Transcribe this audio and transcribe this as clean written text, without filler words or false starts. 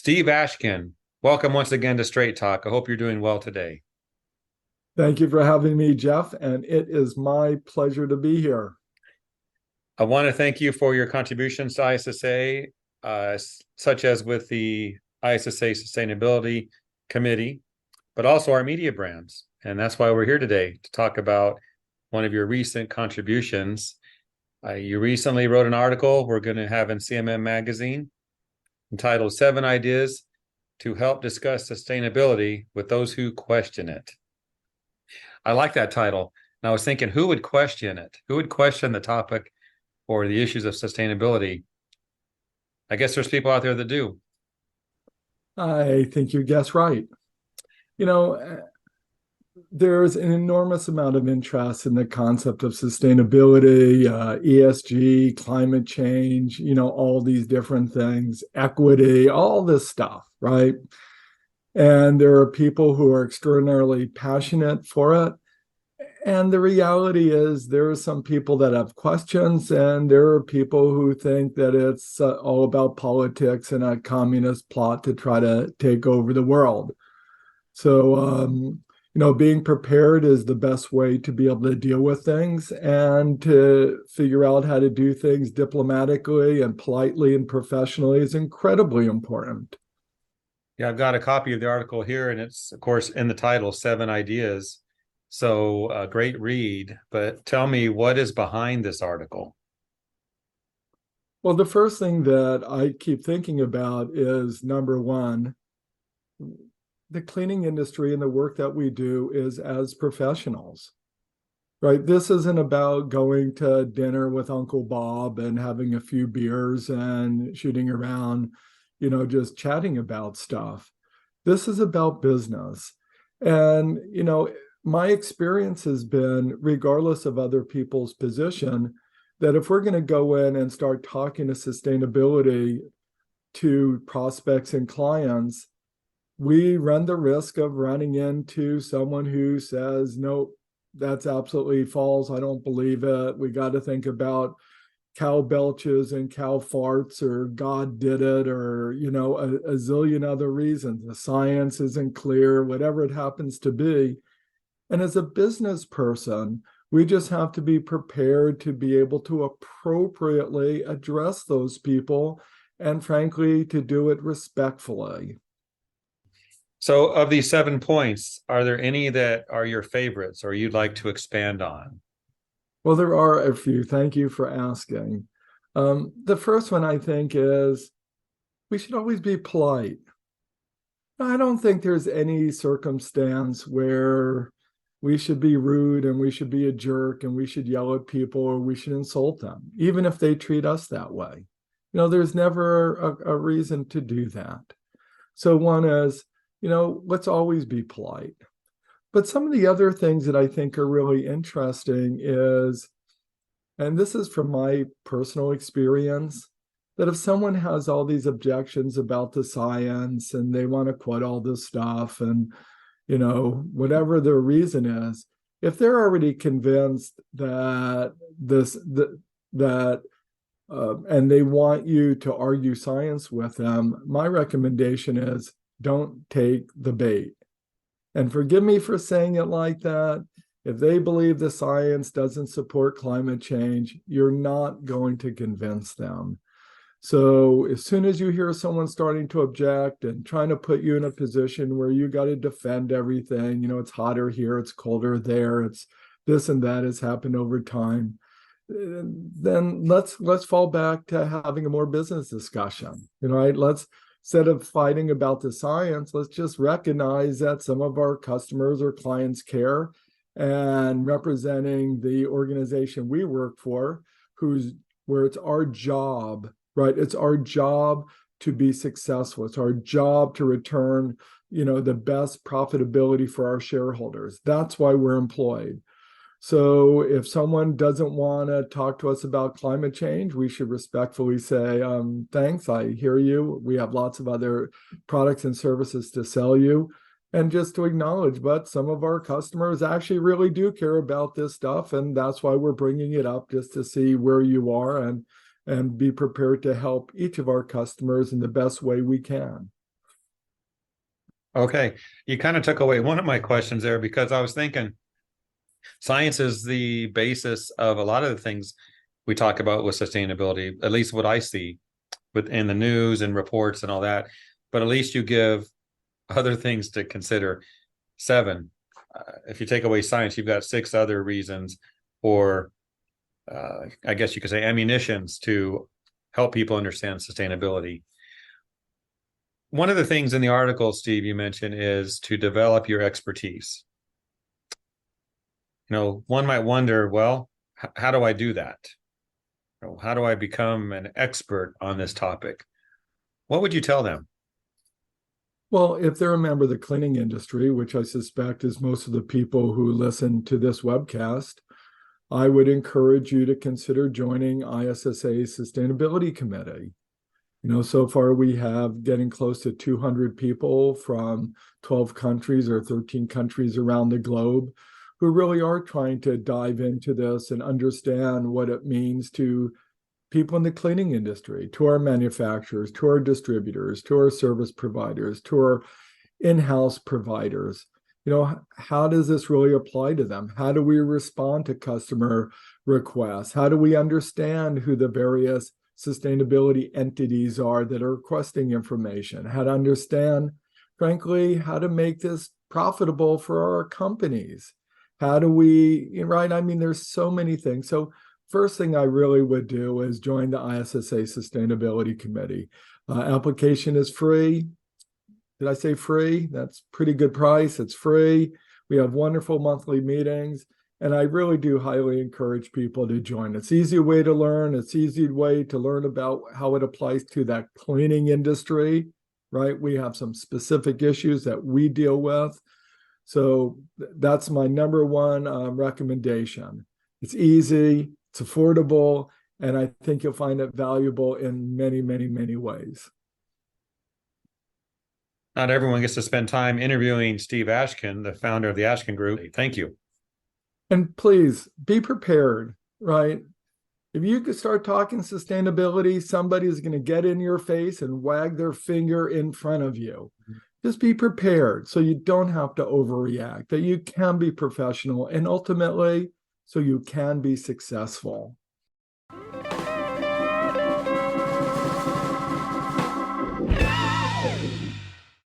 Steve Ashkin, welcome once again to Straight Talk. I hope you're doing well today. Thank you for having me, Jeff, and it is my pleasure to be here. I want to thank you for your contributions to ISSA, such as with the ISSA Sustainability Committee, but also our media brands. And that's why we're here today to talk about one of your recent contributions. You recently wrote an article we're going to have in CMM Magazine entitled Seven Ideas to Help Discuss Sustainability with Those Who Question It. I like that title. And I was thinking, who would question it? Who would question the topic or the issues of sustainability? I guess there's people out there that do. I think you guessed right. You know, there's an enormous amount of interest in the concept of sustainability, ESG, climate change, all these different things, equity, all this stuff, right? And there are people who are extraordinarily passionate for it. And the reality is, there are some people that have questions, and there are people who think that it's all about politics and a communist plot to try to take over the world. So, being prepared is the best way to be able to deal with things and to figure out how to do things diplomatically and politely and professionally is incredibly important. Yeah, I've got a copy of the article here, and it's, of course, in the title, Seven Ideas. So great read, but tell me, what is behind this article? Well, the first thing that I keep thinking about is number one, the cleaning industry and the work that we do is as professionals, right? This isn't about going to dinner with Uncle Bob and having a few beers and shooting around, just chatting about stuff. This is about business. And, my experience has been, regardless of other people's position, that if we're going to go in and start talking to sustainability to prospects and clients, we run the risk of running into someone who says, nope, that's absolutely false. I don't believe it. We got to think about cow belches and cow farts, or God did it, or, a zillion other reasons. The science isn't clear, whatever it happens to be. And as a business person, we just have to be prepared to be able to appropriately address those people and, frankly, to do it respectfully. So, of these 7 points, are there any that are your favorites or you'd like to expand on? Well, there are a few. Thank you for asking. The first one, I think, is we should always be polite. I don't think there's any circumstance where we should be rude and we should be a jerk and we should yell at people or we should insult them, even if they treat us that way. There's never a reason to do that. So one is, let's always be polite. But some of the other things that I think are really interesting is, and this is from my personal experience, that if someone has all these objections about the science and they want to quote all this stuff and whatever their reason is, if they're already convinced that and they want you to argue science with them, my recommendation is don't take the bait. And forgive me for saying it like that. If they believe the science doesn't support climate change, you're not going to convince them. So as soon as you hear someone starting to object and trying to put you in a position where you got to defend everything, it's hotter here, it's colder there, it's this and that has happened over time, then let's fall back to having a more business discussion, right? Let's, instead of fighting about the science, let's just recognize that some of our customers or clients care, and representing the organization we work for, where it's our job, right? It's our job to be successful. It's our job to return, the best profitability for our shareholders. That's why we're employed. So if someone doesn't want to talk to us about climate change, we should respectfully say, thanks, I hear you. We have lots of other products and services to sell you. And just to acknowledge, but some of our customers actually really do care about this stuff. And that's why we're bringing it up, just to see where you are and be prepared to help each of our customers in the best way we can. Okay. You kind of took away one of my questions there because I was thinking science is the basis of a lot of the things we talk about with sustainability, at least what I see within the news and reports and all that. But at least you give other things to consider. Seven. If you take away science, you've got six other reasons, or I guess you could say ammunitions to help people understand sustainability. One of the things in the article, Steve, you mentioned is to develop your expertise. One might wonder, well, how do I do that? How do I become an expert on this topic? What would you tell them? Well, if they're a member of the cleaning industry, which I suspect is most of the people who listen to this webcast, I would encourage you to consider joining ISSA's Sustainability Committee. So far we have getting close to 200 people from 12 countries or 13 countries around the globe who really are trying to dive into this and understand what it means to people in the cleaning industry, to our manufacturers, to our distributors, to our service providers, to our in-house providers. How does this really apply to them? How do we respond to customer requests? How do we understand who the various sustainability entities are that are requesting information? How to understand, frankly, how to make this profitable for our companies? How do we, right? I mean, there's so many things. So first thing I really would do is join the ISSA Sustainability Committee. Application is free. Did I say free? That's pretty good price. It's free. We have wonderful monthly meetings, and I really do highly encourage people to join. It's an easy way to learn. It's an easy way to learn about how it applies to that cleaning industry, right? We have some specific issues that we deal with. So that's my number one recommendation. It's easy, it's affordable, and I think you'll find it valuable in many, many, many ways. Not everyone gets to spend time interviewing Steve Ashkin, the founder of the Ashkin Group. Thank you. And please be prepared, right? If you could start talking sustainability, somebody's going to get in your face and wag their finger in front of you. Just be prepared so you don't have to overreact, that you can be professional, and ultimately, so you can be successful.